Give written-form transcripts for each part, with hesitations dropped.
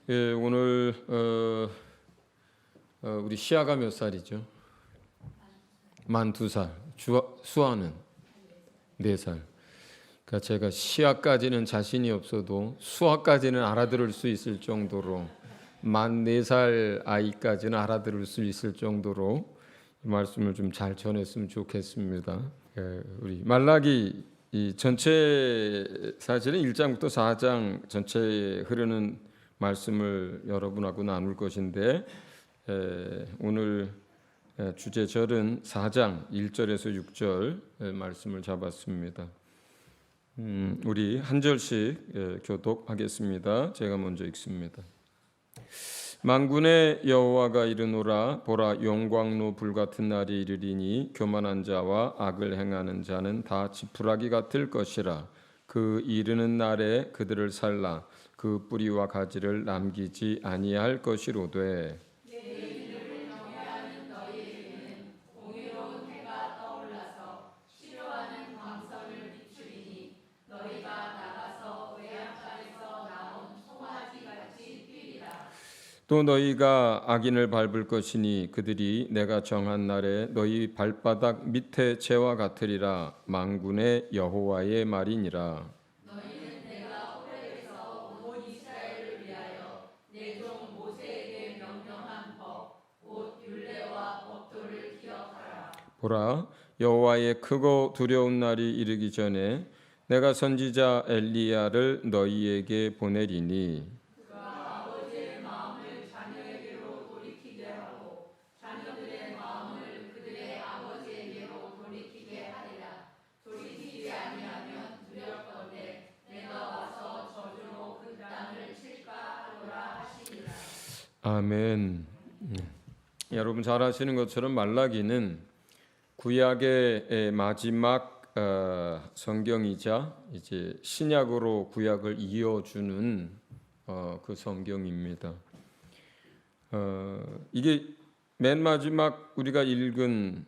예, 오늘 우리 시아가 몇 살이죠? 만 2살. 수아는 4살. 그러니까 제가 시아까지는 자신이 없어도 수아까지는 알아들을 수 있을 정도로 만 4살 아이까지는 알아들을 수 있을 정도로 이 말씀을 좀 잘 전했으면 좋겠습니다. 예, 우리 말라기 이 전체 사실은 1장부터 4장 전체에 흐르는 말씀을 여러분하고 나눌 것인데 오늘 주제절은 4장 1절에서 6절 말씀을 잡았습니다. 우리 한 절씩 교독하겠습니다. 제가 먼저 읽습니다. 만군의 여호와가 이르노라. 보라, 용광로 불같은 날이 이르리니 교만한 자와 악을 행하는 자는 다 지푸라기 같을 것이라. 그 이르는 날에 그들을 살라. 그 뿌리와 가지를 남기지 아니할 것이로되. 또 너희가 악인을 밟을 것이니 그들이 내가 정한 날에 너희 발바닥 밑에 재와 같으리라. 만군의 여호와의 말이니라. 너희는 내가 호렙에서 온 이스라엘을 위하여 내 종 모세에게 명령한 법, 곧 율례와 법도를 기억하라. 보라, 여호와의 크고 두려운 날이 이르기 전에 내가 선지자 엘리야를 너희에게 보내리니. 아멘. 여러분 잘 아시는 것처럼 말라기는 구약의 마지막 성경이자 이제 신약으로 구약을 이어주는 그 성경입니다. 이게 맨 마지막 우리가 읽은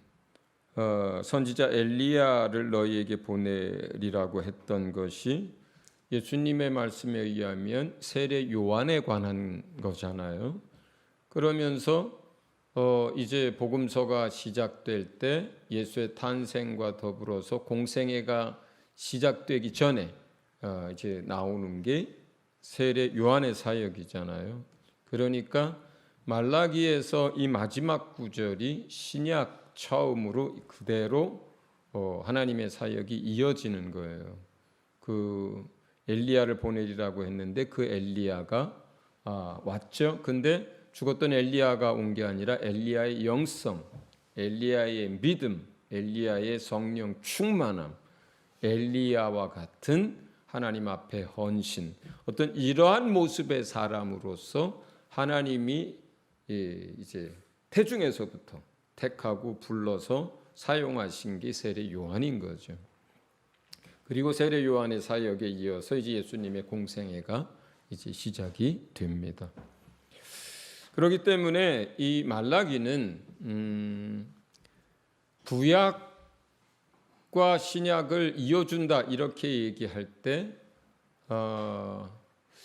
선지자 엘리야를 너희에게 보내리라고 했던 것이 예수님의 말씀에 의하면 세례 요한에 관한 거잖아요. 그러면서 이제 복음서가 시작될 때 예수의 탄생과 더불어서 공생애가 시작되기 전에 이제 나오는 게 세례 요한의 사역이잖아요. 그러니까 말라기에서 이 마지막 구절이 신약 처음으로 그대로 하나님의 사역이 이어지는 거예요. 그 엘리야를 보내리라고 했는데 그 엘리야가 왔죠. 근데 죽었던 엘리야가 온 게 아니라 엘리야의 영성, 엘리야의 믿음, 엘리야의 성령 충만함, 엘리야와 같은 하나님 앞에 헌신, 어떤 이러한 모습의 사람으로서 하나님이 이제 태중에서부터 택하고 불러서 사용하신 게 세례 요한인 거죠. 그리고 세례 요한의 사역에 이어서 이제 예수님의 공생애가 이제 시작이 됩니다. 그렇기 때문에 이 말라기는 구약과 신약을 이어준다 이렇게 얘기할 때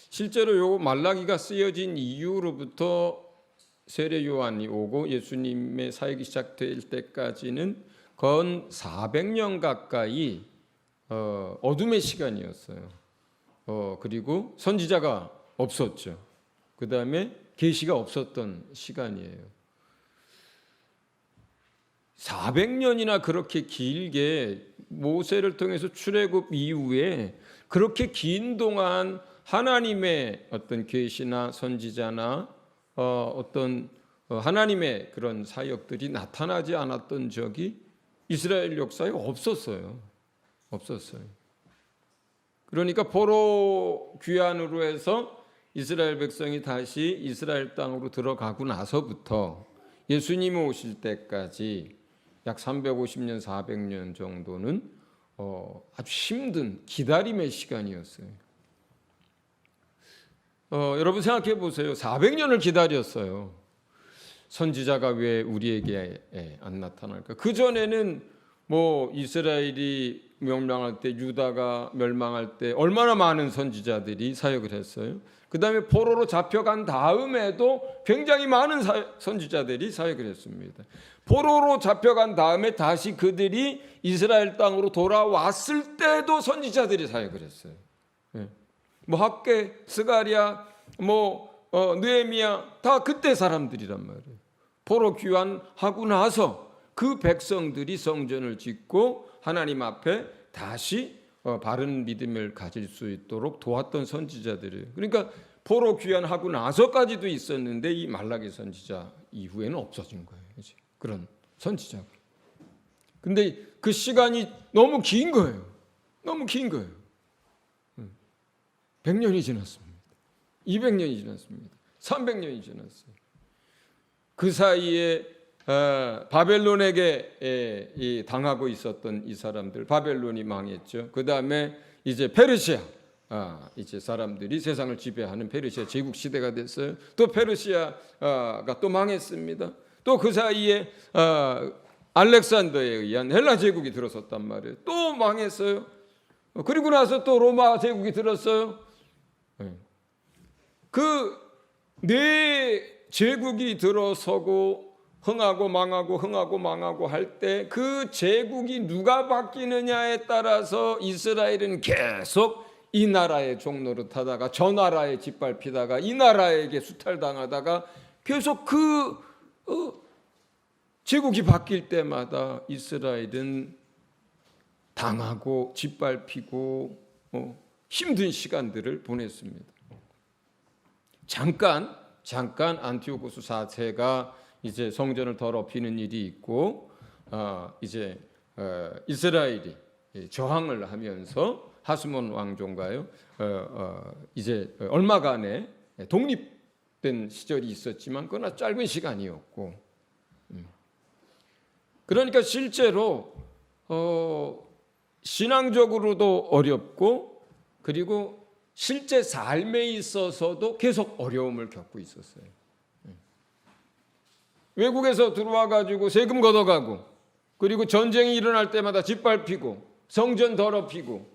실제로 요 말라기가 쓰여진 이후로부터 세례 요한이 오고 예수님의 사역이 시작될 때까지는 건 400년 가까이 어둠의 시간이었어요. 그리고 선지자가 없었죠. 그 다음에 계시가 없었던 시간이에요. 400년이나 그렇게 길게 모세를 통해서 출애굽 이후에 그렇게 긴 동안 하나님의 어떤 계시나 선지자나 어떤 하나님의 그런 사역들이 나타나지 않았던 적이 이스라엘 역사에 없었어요. 그러니까 포로 귀환으로 해서 이스라엘 백성이 다시 이스라엘 땅으로 들어가고 나서부터 예수님이 오실 때까지 약 350년, 400년 정도는 아주 힘든 기다림의 시간이었어요. 여러분 생각해 보세요. 400년을 기다렸어요. 선지자가 왜 우리에게 안 나타날까? 그 전에는 뭐 이스라엘이 멸망할 때, 유다가 멸망할 때 얼마나 많은 선지자들이 사역을 했어요. 그 다음에 포로로 잡혀간 다음에도 굉장히 많은 선지자들이 사역을 했습니다. 포로로 잡혀간 다음에 다시 그들이 이스라엘 땅으로 돌아왔을 때도 선지자들이 사역을 했어요. 뭐 학개, 스가랴, 느헤미야 다 그때 사람들이란 말이에요. 포로 귀환하고 나서 그 백성들이 성전을 짓고 하나님 앞에 다시 바른 믿음을 가질 수 있도록 도왔던 선지자들이에요. 그러니까 포로 귀환하고 나서까지도 있었는데 이 말라기 선지자 이후에는 없어진 거예요. 이제 그런 선지자가. 근데 그 시간이 너무 긴 거예요. 너무 긴 거예요. 100년이 지났습니다. 200년이 지났습니다. 300년이 지났어요. 그 사이에 바벨론에게 당하고 있었던 이 사람들, 바벨론이 망했죠. 그 다음에 이제 페르시아, 이제 사람들이 세상을 지배하는 페르시아 제국 시대가 됐어요. 또 페르시아가 또 망했습니다. 또 그 사이에 알렉산더에 의한 헬라 제국이 들어섰단 말이에요. 또 망했어요. 그리고 나서 또 로마 제국이 들었어요. 그 네 제국이 들어서고 흥하고 망하고 할 때 그 제국이 누가 바뀌느냐에 따라서 이스라엘은 계속 이 나라의 종로를 타다가 저 나라에 짓밟히다가 이 나라에게 수탈당하다가 계속 그 제국이 바뀔 때마다 이스라엘은 당하고 짓밟히고 힘든 시간들을 보냈습니다. 잠깐 안티오코스 4세가 이제 성전을 더럽히는 일이 있고 이제 이스라엘이 저항을 하면서 하스몬 왕조인가요? 이제 얼마간의 독립된 시절이 있었지만 그러나 짧은 시간이었고, 그러니까 실제로 신앙적으로도 어렵고 그리고 실제 삶에 있어서도 계속 어려움을 겪고 있었어요. 외국에서 들어와 가지고 세금 걷어가고 그리고 전쟁이 일어날 때마다 짓밟히고 성전 더럽히고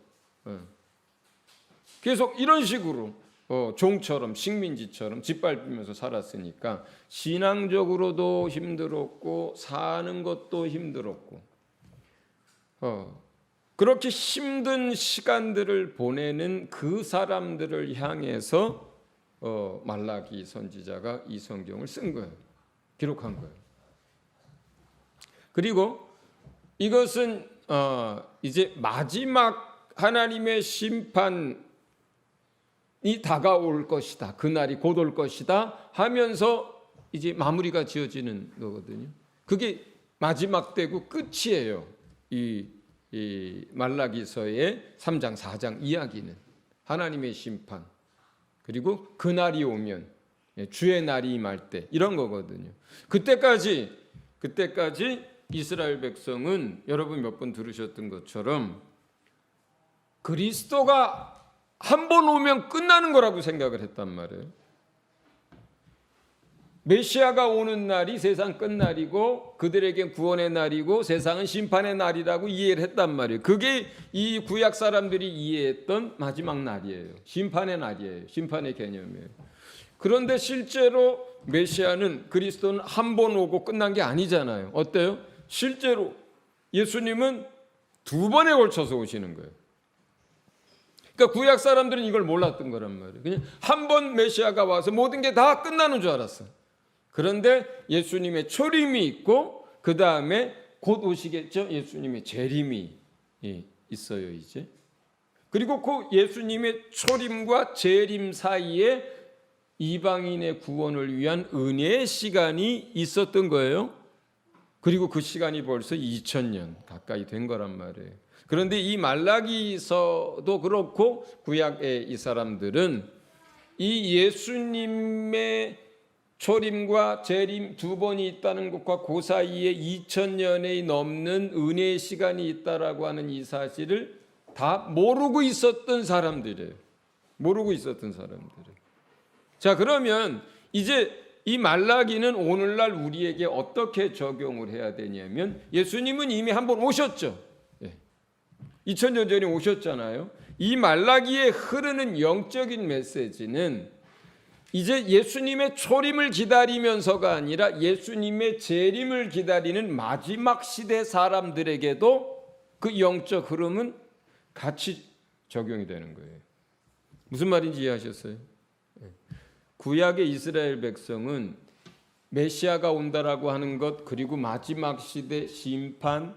계속 이런 식으로 종처럼 식민지처럼 짓밟히면서 살았으니까 신앙적으로도 힘들었고 사는 것도 힘들었고 그렇게 힘든 시간들을 보내는 그 사람들을 향해서 말라기 선지자가 이 성경을 쓴 거예요. 기록한 거예요. 그리고 이것은 이제 마지막 하나님의 심판이 다가올 것이다. 그날이 곧 올 것이다 하면서 이제 마무리가 지어지는 거거든요. 그게 마지막 때고 끝이에요. 이 말라기서의 3장 4장 이야기는 하나님의 심판 그리고 그날이 오면 주의 날이 임할 때 이런 거거든요. 그때까지 이스라엘 백성은 여러분 몇 번 들으셨던 것처럼 그리스도가 한 번 오면 끝나는 거라고 생각을 했단 말이에요. 메시아가 오는 날이 세상 끝날이고 그들에겐 구원의 날이고 세상은 심판의 날이라고 이해를 했단 말이에요. 그게 이 구약 사람들이 이해했던 마지막 날이에요. 심판의 날이에요. 심판의 개념이에요. 그런데 실제로 메시아는 그리스도는 한 번 오고 끝난 게 아니잖아요. 어때요? 실제로 예수님은 두 번에 걸쳐서 오시는 거예요. 그러니까 구약 사람들은 이걸 몰랐던 거란 말이에요. 그냥 한 번 메시아가 와서 모든 게 다 끝나는 줄 알았어. 그런데 예수님의 초림이 있고 그 다음에 곧 오시겠죠. 예수님의 재림이 있어요 이제. 그리고 그 예수님의 초림과 재림 사이에 이방인의 구원을 위한 은혜의 시간이 있었던 거예요. 그리고 그 시간이 벌써 2000년 가까이 된 거란 말이에요. 그런데 이 말라기서도 그렇고 구약의 이 사람들은 이 예수님의 초림과 재림 두 번이 있다는 것과 그 사이에 2000년이 넘는 은혜의 시간이 있다라고 하는 이 사실을 다 모르고 있었던 사람들이에요. 모르고 있었던 사람들이에요. 자, 그러면 이제 이 말라기는 오늘날 우리에게 어떻게 적용을 해야 되냐면 예수님은 이미 한번 오셨죠. 2000년 전에 오셨잖아요. 이 말라기에 흐르는 영적인 메시지는 이제 예수님의 초림을 기다리면서가 아니라 예수님의 재림을 기다리는 마지막 시대 사람들에게도 그 영적 흐름은 같이 적용이 되는 거예요. 무슨 말인지 이해하셨어요? 구약의 이스라엘 백성은 메시아가 온다라고 하는 것, 그리고 마지막 시대 심판,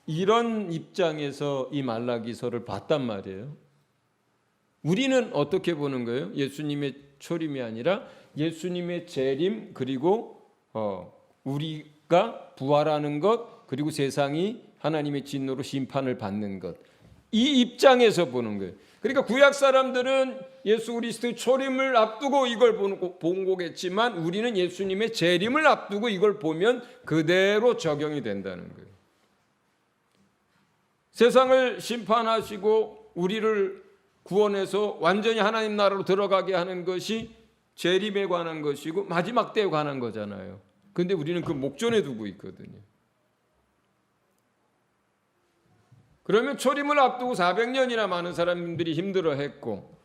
이런 입장에서 이 말라기서를 봤단 말이에요. 우리는 어떻게 보는 거예요? 예수님의 초림이 아니라 예수님의 재림, 그리고 우리가 부활하는 것, 그리고 세상이 하나님의 진노로 심판을 받는 것, 이 입장에서 보는 거예요. 그러니까 구약 사람들은 예수 그리스도의 초림을 앞두고 이걸 본 거겠지만 우리는 예수님의 재림을 앞두고 이걸 보면 그대로 적용이 된다는 거예요. 세상을 심판하시고 우리를 구원해서 완전히 하나님 나라로 들어가게 하는 것이 재림에 관한 것이고 마지막 때에 관한 거잖아요. 그런데 우리는 그 목전에 두고 있거든요. 그러면 초림을 앞두고 400년이나 많은 사람들이 힘들어했고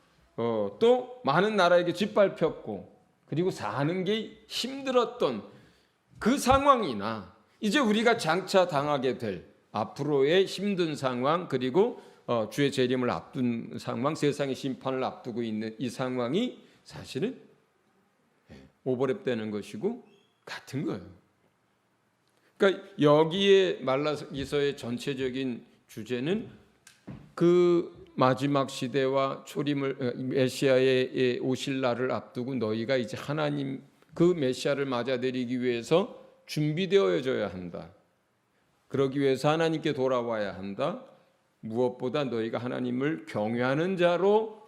또 많은 나라에게 짓밟혔고 그리고 사는 게 힘들었던 그 상황이나 이제 우리가 장차 당하게 될 앞으로의 힘든 상황, 그리고 주의 재림을 앞둔 상황, 세상의 심판을 앞두고 있는 이 상황이 사실은 오버랩되는 것이고 같은 거예요. 그러니까 여기에 말라기서의 전체적인 주제는 그 마지막 시대와 초림을 메시아의 오실 날을 앞두고 너희가 이제 하나님 그 메시아를 맞아들이기 위해서 준비되어져야 한다. 그러기 위해서 하나님께 돌아와야 한다. 무엇보다 너희가 하나님을 경외하는 자로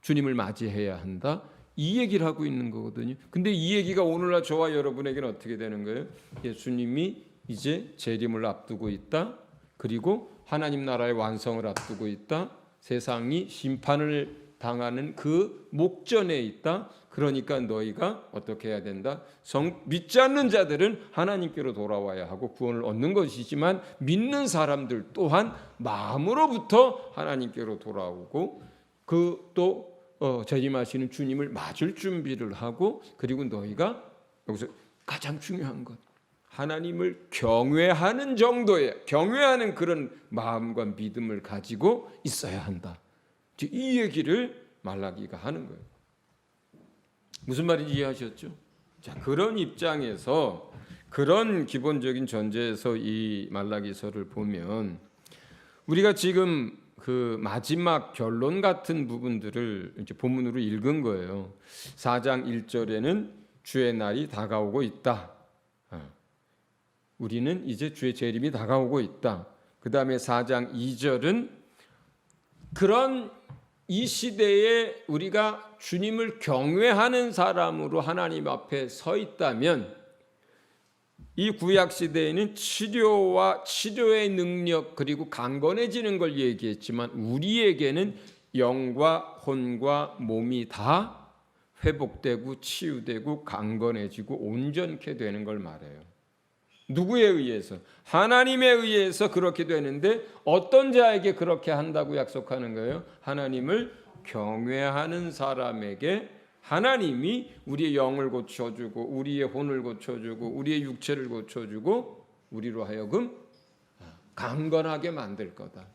주님을 맞이해야 한다. 이 얘기를 하고 있는 거거든요. 근데 이 얘기가 오늘날 저와 여러분에게는 어떻게 되는 거예요? 예수님이 이제 재림을 앞두고 있다. 그리고 하나님 나라의 완성을 앞두고 있다. 세상이 심판을 당하는 그 목전에 있다. 그러니까 너희가 어떻게 해야 된다? 믿지 않는 자들은 하나님께로 돌아와야 하고 구원을 얻는 것이지만 믿는 사람들 또한 마음으로부터 하나님께로 돌아오고 그 또 재림하시는 주님을 맞을 준비를 하고 그리고 너희가 여기서 가장 중요한 것 하나님을 경외하는 정도의 경외하는 그런 마음과 믿음을 가지고 있어야 한다. 이 얘기를 말라기가 하는 거예요. 무슨 말인지 이해하셨죠? 자, 그런 입장에서 그런 기본적인 전제에서 이 말라기서를 보면 우리가 지금 그 마지막 결론 같은 부분들을 이제 본문으로 읽은 거예요. 4장 1절에는 주의 날이 다가오고 있다. 우리는 이제 주의 재림이 다가오고 있다. 그 다음에 4장 2절은 그런 이 시대에 우리가 주님을 경외하는 사람으로 하나님 앞에 서 있다면 이 구약 시대에는 치료와 치료의 능력 그리고 강건해지는 걸 얘기했지만 우리에게는 영과 혼과 몸이 다 회복되고 치유되고 강건해지고 온전케 되는 걸 말해요. 누구에 의해서? 하나님에 의해서 그렇게 되는데 어떤 자에게 그렇게 한다고 약속하는 거예요? 하나님을 경외하는 사람에게 하나님이 우리의 영을 고쳐주고 우리의 혼을 고쳐주고 우리의 육체를 고쳐주고 우리로 하여금 강건하게 만들 거다.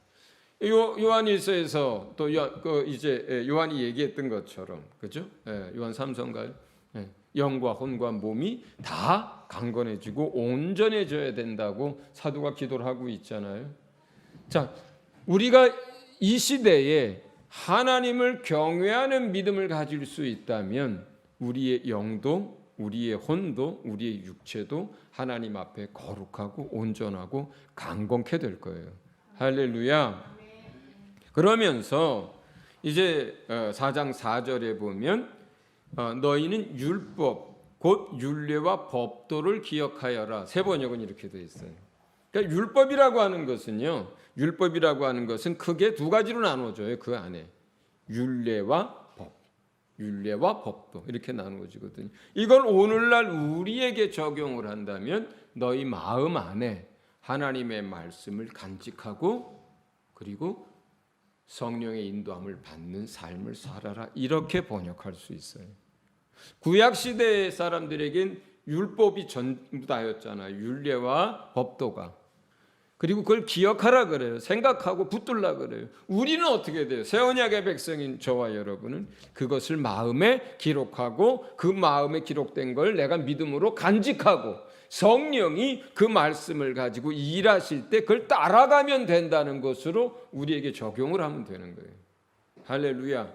요한일서에서 또 이제 요한이 얘기했던 것처럼 그죠? 요한 3서인가요? 영과 혼과 몸이 다 강건해지고 온전해져야 된다고 사도가 기도를 하고 있잖아요. 자, 우리가 이 시대에 하나님을 경외하는 믿음을 가질 수 있다면 우리의 영도 우리의 혼도 우리의 육체도 하나님 앞에 거룩하고 온전하고 강건케 될 거예요. 할렐루야. 그러면서 이제 4장 4절에 보면 너희는 율법 곧 율례와 법도를 기억하여라. 세 번역은 이렇게 되어 있어요. 그러니까 율법이라고 하는 것은요. 율법이라고 하는 것은 크게 두 가지로 나눠져요. 그 안에 율례와 법, 율례와 법도 이렇게 나누어지거든요. 이걸 오늘날 우리에게 적용을 한다면 너희 마음 안에 하나님의 말씀을 간직하고 그리고 성령의 인도함을 받는 삶을 살아라. 이렇게 번역할 수 있어요. 구약 시대의 사람들에겐 율법이 전부 다였잖아요. 율례와 법도가. 그리고 그걸 기억하라 그래요. 생각하고 붙들라 그래요. 우리는 어떻게 돼요? 새 언약의 백성인 저와 여러분은 그것을 마음에 기록하고 그 마음에 기록된 걸 내가 믿음으로 간직하고 성령이 그 말씀을 가지고 일하실 때 그걸 따라가면 된다는 것으로 우리에게 적용을 하면 되는 거예요. 할렐루야.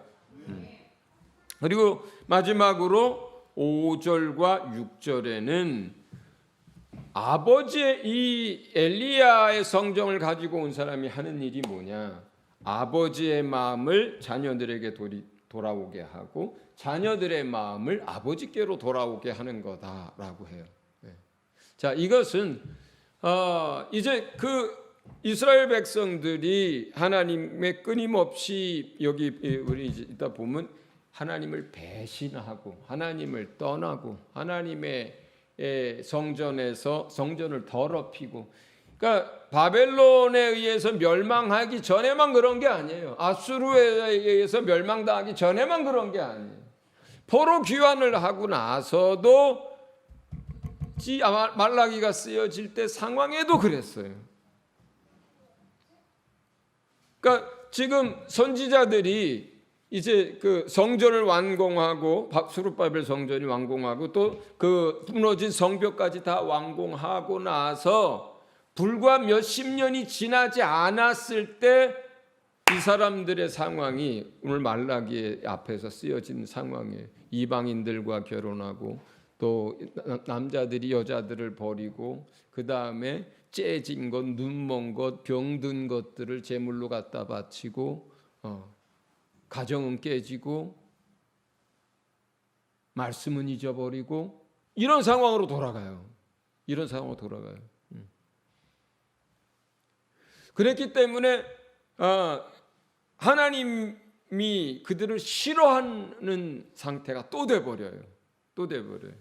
그리고 마지막으로 5절과 6절에는 아버지의 이 엘리야의 성정을 가지고 온 사람이 하는 일이 뭐냐? 아버지의 마음을 자녀들에게 돌아오게 하고 자녀들의 마음을 아버지께로 돌아오게 하는 거다라고 해요. 자, 이것은 이제 그 이스라엘 백성들이 하나님의 끊임없이 여기 우리 이따 보면 하나님을 배신하고 하나님을 떠나고 하나님의 성전에서 성전을 더럽히고, 그러니까 바벨론에 의해서 멸망하기 전에만 그런 게 아니에요. 아수르에 의해서 멸망당하기 전에만 그런 게 아니에요. 포로 귀환을 하고 나서도 말라기가 쓰여질 때 상황에도 그랬어요. 그러니까 지금 선지자들이 이제 그 성전을 완공하고 수룹바벨 성전이 완공하고 또 그 무너진 성벽까지 다 완공하고 나서 불과 몇십 년이 지나지 않았을 때 이 사람들의 상황이 오늘 말라기 앞에서 쓰여진 상황이에요. 이방인들과 결혼하고 또 남자들이 여자들을 버리고 그 다음에 째진 것, 눈먼 것, 병든 것들을 제물로 갖다 바치고 가정은 깨지고 말씀은 잊어버리고 이런 상황으로 돌아가요. 이런 상황으로 돌아가요. 그랬기 때문에 하나님이 그들을 싫어하는 상태가 또 돼버려요. 또 돼버려요.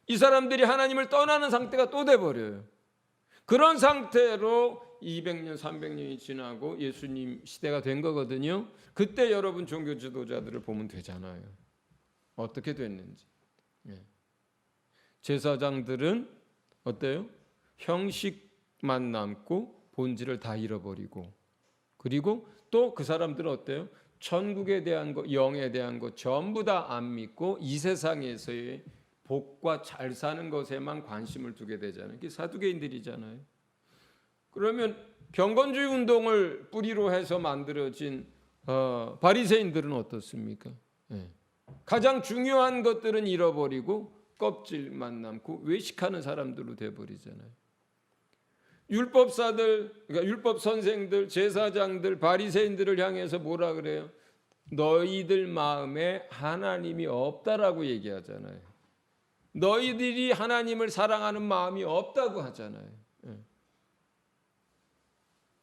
이 사람들이 하나님을 떠나는 상태가 또 돼버려요. 그런 상태로 200년, 300년이 지나고 예수님 시대가 된 거거든요. 그때 여러분 종교 지도자들을 보면 되잖아요. 어떻게 됐는지. 제사장들은 어때요? 형식만 남고 본질을 다 잃어버리고, 그리고 또 그 사람들은 어때요? 천국에 대한 것, 영에 대한 것 전부 다 안 믿고 이 세상에서의 복과 잘 사는 것에만 관심을 두게 되잖아요. 이게 사두개인들이잖아요. 그러면 경건주의 운동을 뿌리로 해서 만들어진 바리새인들은 어떻습니까? 가장 중요한 것들은 잃어버리고 껍질만 남고 외식하는 사람들로 돼버리잖아요. 율법사들, 그러니까 율법 선생들, 제사장들, 바리새인들을 향해서 뭐라 그래요? 너희들 마음에 하나님이 없다라고 얘기하잖아요. 너희들이 하나님을 사랑하는 마음이 없다고 하잖아요.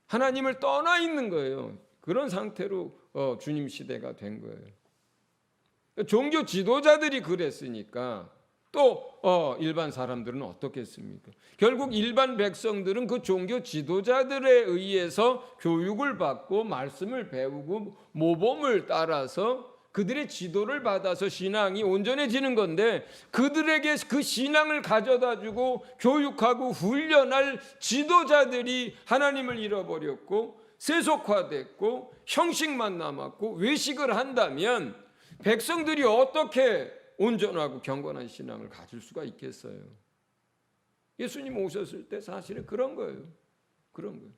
하나님을 떠나 있는 거예요. 그런 상태로 주님 시대가 된 거예요. 종교 지도자들이 그랬으니까 또 일반 사람들은 어떻겠습니까? 결국 일반 백성들은 그 종교 지도자들에 의해서 교육을 받고 말씀을 배우고 모범을 따라서 그들의 지도를 받아서 신앙이 온전해지는 건데, 그들에게 그 신앙을 가져다 주고 교육하고 훈련할 지도자들이 하나님을 잃어버렸고 세속화됐고 형식만 남았고 외식을 한다면 백성들이 어떻게 온전하고 경건한 신앙을 가질 수가 있겠어요? 예수님 오셨을 때 사실은 그런 거예요. 그런 거예요.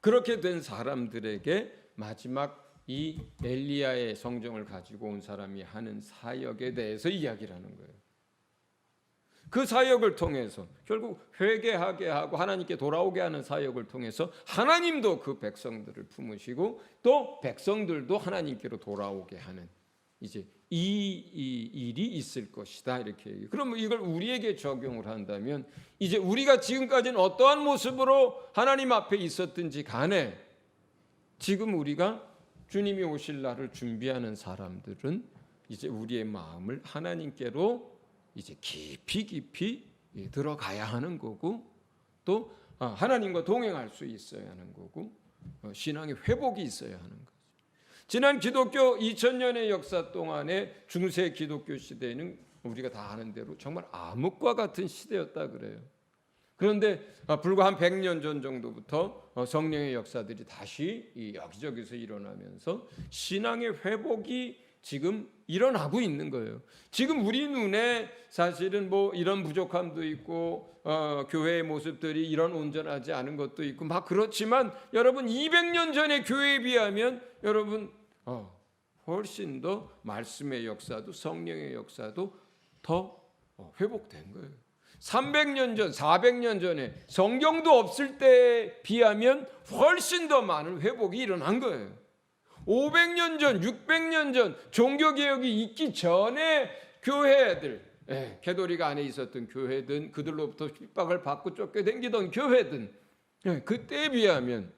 그렇게 된 사람들에게 마지막 이 엘리야의 성정을 가지고 온 사람이 하는 사역에 대해서 이야기를 하는 거예요. 그 사역을 통해서 결국 회개하게 하고 하나님께 돌아오게 하는 사역을 통해서 하나님도 그 백성들을 품으시고 또 백성들도 하나님께로 돌아오게 하는 이제 이 일이 있을 것이다, 이렇게 얘기해요. 그러면 이걸 우리에게 적용을 한다면 이제 우리가 지금까지는 어떠한 모습으로 하나님 앞에 있었든지 간에 지금 우리가 주님이 오실 날을 준비하는 사람들은 이제 우리의 마음을 하나님께로 이제 깊이 들어가야 하는 거고, 또 하나님과 동행할 수 있어야 하는 거고 신앙의 회복이 있어야 하는 거죠. 지난 기독교 2000년의 역사 동안에 중세 기독교 시대에는 우리가 다 아는 대로 정말 암흑과 같은 시대였다 그래요. 그런데 불과 한 100년 전 정도부터 성령의 역사들이 다시 여기저기서 일어나면서 신앙의 회복이 지금 일어나고 있는 거예요. 지금 우리 눈에 사실은 뭐 이런 부족함도 있고 교회의 모습들이 이런 온전하지 않은 것도 있고 막 그렇지만 여러분 200년 전의 교회에 비하면 여러분 훨씬 더 말씀의 역사도 성령의 역사도 더 회복된 거예요. 300년 전, 400년 전에 성경도 없을 때에 비하면 훨씬 더 많은 회복이 일어난 거예요. 500년 전, 600년 전 종교개혁이 있기 전에 교회들, 개도리가 안에 있었던 교회든 그들로부터 핍박을 받고 쫓겨다니던 교회든 그때에 비하면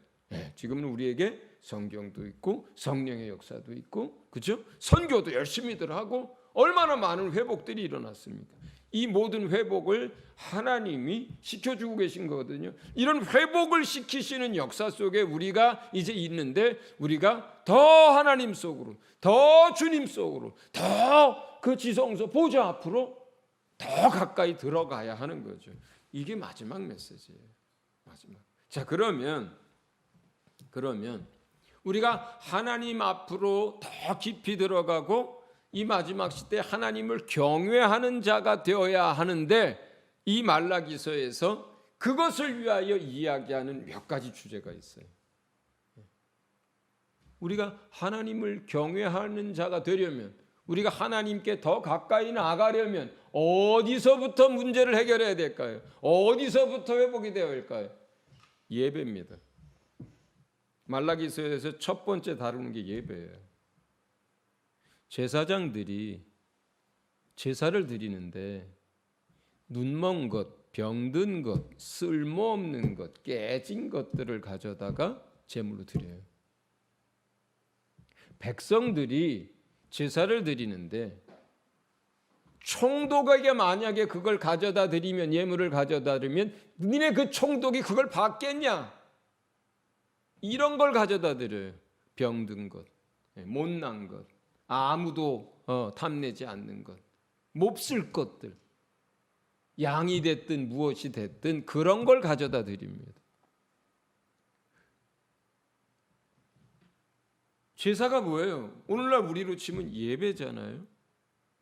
지금은 우리에게 성경도 있고 성령의 역사도 있고 그죠? 선교도 열심히들 하고 얼마나 많은 회복들이 일어났습니까? 이 모든 회복을 하나님이 시켜주고 계신 거거든요. 이런 회복을 시키시는 역사 속에 우리가 이제 있는데 우리가 더 하나님 속으로, 더 주님 속으로, 더 그 지성소 보좌 앞으로 더 가까이 들어가야 하는 거죠. 이게 마지막 메시지예요. 마지막. 자, 그러면 우리가 하나님 앞으로 더 깊이 들어가고 이 마지막 시대에 하나님을 경외하는 자가 되어야 하는데 이 말라기서에서 그것을 위하여 이야기하는 몇 가지 주제가 있어요. 우리가 하나님을 경외하는 자가 되려면 우리가 하나님께 더 가까이 나가려면 어디서부터 문제를 해결해야 될까요? 어디서부터 회복이 되어야 할까요? 예배입니다. 말라기서에서 첫 번째 다루는 게 예배예요. 제사장들이 제사를 드리는데 눈먼 것, 병든 것, 쓸모없는 것, 깨진 것들을 가져다가 제물로 드려요. 백성들이 제사를 드리는데 총독에게 만약에 그걸 가져다 드리면 예물을 가져다 드리면 니네 그 총독이 그걸 받겠냐? 이런 걸 가져다 드려요. 병든 것, 못난 것, 아무도 탐내지 않는 것, 몹쓸 것들, 양이 됐든 무엇이 됐든 그런 걸 가져다 드립니다. 제사가 뭐예요? 오늘날 우리로 치면 예배잖아요.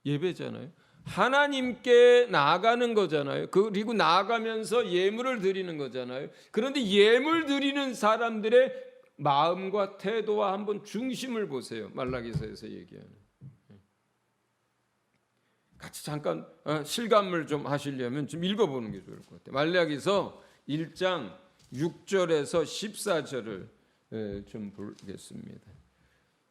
예배잖아요. 하나님께 나아가는 거잖아요. 그리고 나아가면서 예물을 드리는 거잖아요. 그런데 예물 드리는 사람들의 마음과 태도와 한번 중심을 보세요. 말라기서에서 얘기하는. 같이 잠깐 실감을 좀 하시려면 좀 읽어보는 게 좋을 것 같아요. 말라기서 1장 6절에서 14절을 좀 보겠습니다.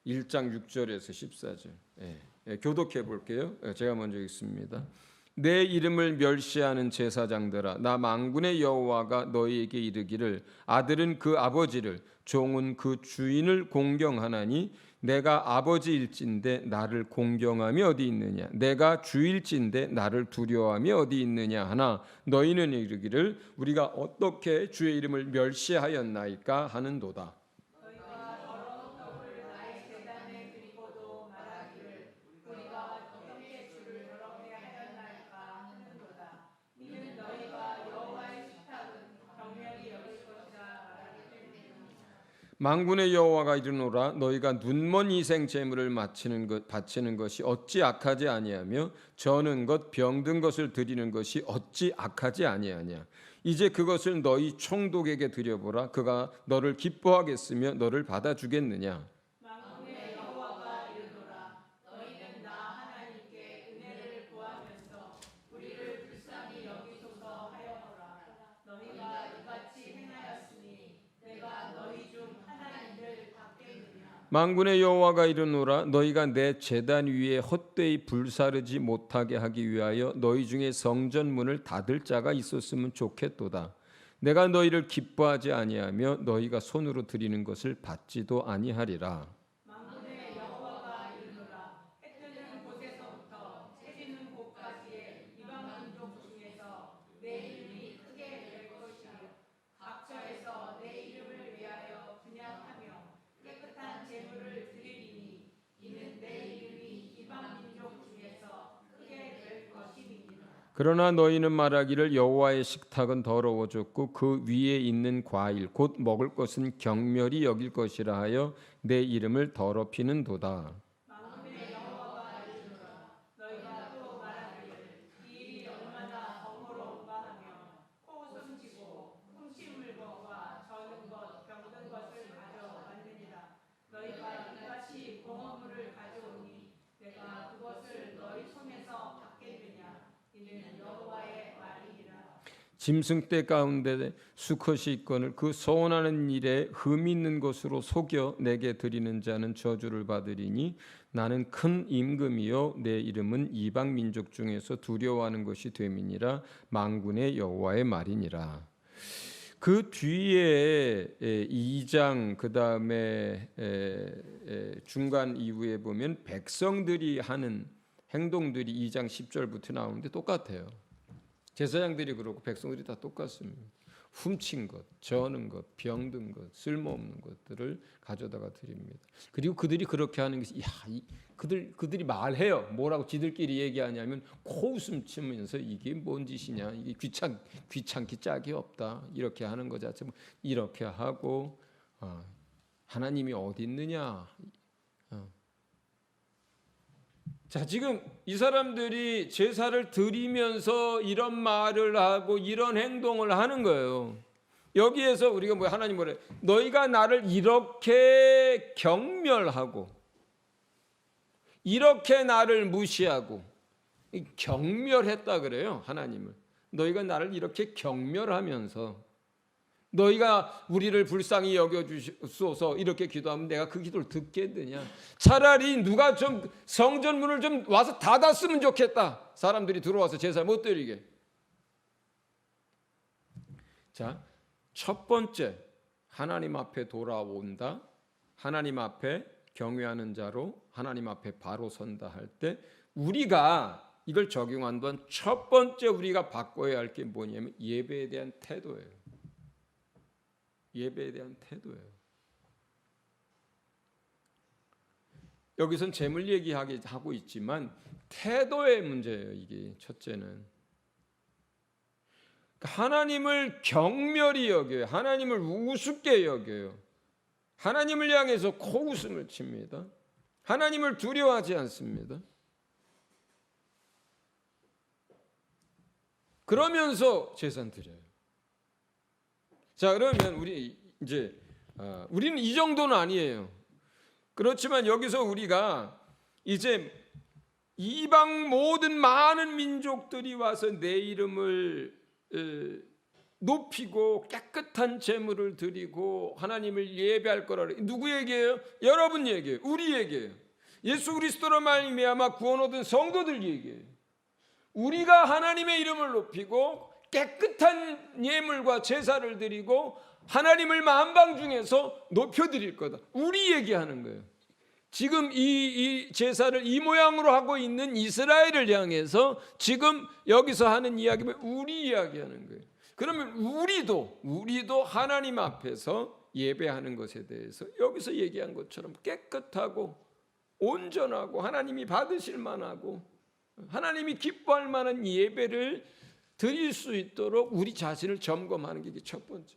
1장 6절에서 14절 교독해 볼게요. 제가 먼저 읽습니다. 내 이름을 멸시하는 제사장들아 나 만군의 여호와가 너희에게 이르기를 아들은 그 아버지를 종은 그 주인을 공경하나니 내가 아버지일진데 나를 공경함이 어디 있느냐 내가 주일진데 나를 두려워함이 어디 있느냐 하나 너희는 이르기를 우리가 어떻게 주의 이름을 멸시하였나이까 하는도다. 만군의 여호와가 이르노라 너희가 눈먼 희생 제물을 바치는 것이 어찌 악하지 아니하며 저는 것 병든 것을 드리는 것이 어찌 악하지 아니하냐 이제 그것을 너희 총독에게 드려보라 그가 너를 기뻐하겠으며 너를 받아주겠느냐. 만군의 여호와가 이르노라 너희는 나 하나님께 은혜를 구하면서 우리를 불쌍히 여기소서 하여라 너희가 이같이 행하였으니 내가 너희 중 하나님을 받겠느냐. 만군의 여호와가 이르노라 너희가 내 제단 위에 헛되이 불사르지 못하게 하기 위하여 너희 중에 성전문을 닫을 자가 있었으면 좋겠도다. 내가 너희를 기뻐하지 아니하며 너희가 손으로 드리는 것을 받지도 아니하리라. 만군의 여호와가 이르노라 해 뜨는 곳에서부터 해 지는 곳까지의 이방 민족 중에서 내 이름이 크게 될 것이요 그러나 너희는 말하기를 여호와의 식탁은 더러워졌고 그 위에 있는 과일 곧 먹을 것은 경멸이 여길 것이라 하여 내 이름을 더럽히는도다. 만군의 여호와가 이르노라. 너희가 또 말하기를 이 일이 얼마나 번거로운가 하며 코웃음 치고 훔친 물건과 저는 것 병든 것을 가져왔느니라. 너희가 이같이 공허물을 가져오니 내가 그것을 너희 손에서 받겠느냐. 이는 여호와의 말이니라. 짐승떼 가운데 수컷이 있거늘 그 서원하는 일에 흠이 있는 것으로 속여 내게 드리는 자는 저주를 받으리니 나는 큰 임금이요 내 이름은 이방 민족 중에서 두려워하는 것이 됨이니라. 만군의 여호와의 말이니라. 그 뒤에 2장 그 다음에 중간 이후에 보면 백성들이 하는 행동들이 2장 10절부터 나오는데 똑같아요. 제사장들이 그렇고 백성들이 다 똑같습니다. 훔친 것, 저는 것, 병든 것, 쓸모없는 것들을 가져다가 드립니다. 그리고 그들이 그렇게 하는 것이 그들이 말해요. 뭐라고 지들끼리 얘기하냐면 코웃음 치면서 이게 뭔 짓이냐, 이게 귀찮기 짝이 없다 이렇게 하는 것 자체 이렇게 하고 하나님이 어디 있느냐. 자, 지금 이 사람들이 제사를 드리면서 이런 말을 하고 이런 행동을 하는 거예요. 여기에서 우리가 하나님 뭐래? 너희가 나를 이렇게 경멸하고 이렇게 나를 무시하고 경멸했다 그래요. 하나님을. 너희가 나를 이렇게 경멸하면서 너희가 우리를 불쌍히 여겨주소서 이렇게 기도하면 내가 그 기도를 듣겠느냐. 차라리 누가 좀 성전문을 좀 와서 닫았으면 좋겠다. 사람들이 들어와서 제사 못 드리게. 자, 첫 번째 하나님 앞에 돌아온다. 하나님 앞에 경외하는 자로 하나님 앞에 바로 선다 할 때 우리가 이걸 적용한 동안 첫 번째 우리가 바꿔야 할 게 뭐냐면 예배에 대한 태도예요. 예배에 대한 태도예요. 여기선 재물 얘기하고 있지만 태도의 문제예요. 이게 첫째는 하나님을 경멸히 여겨요. 하나님을 우습게 여겨요. 하나님을 향해서 코웃음을 칩니다. 하나님을 두려워하지 않습니다. 그러면서 제사 드려요. 자, 그러면 우리는 이 정도는 아니에요. 그렇지만 여기서 우리가 이제 이방 모든 많은 민족들이 와서 내 이름을 높이고 깨끗한 제물을 드리고 하나님을 예배할 거라. 누구에게요? 여러분 얘기예요. 우리 얘기예요. 예수 그리스도로 말미암아 구원 얻은 성도들 얘기예요. 우리가 하나님의 이름을 높이고 깨끗한 예물과 제사를 드리고 하나님을 만방 중에서 높여드릴 거다. 우리 얘기하는 거예요. 지금 이 제사를 이 모양으로 하고 있는 이스라엘을 향해서 지금 여기서 하는 이야기는 우리 이야기하는 거예요. 그러면 우리도 하나님 앞에서 예배하는 것에 대해서 여기서 얘기한 것처럼 깨끗하고 온전하고 하나님이 받으실 만하고 하나님이 기뻐할 만한 예배를 드릴 수 있도록 우리 자신을 점검하는 게 첫 번째.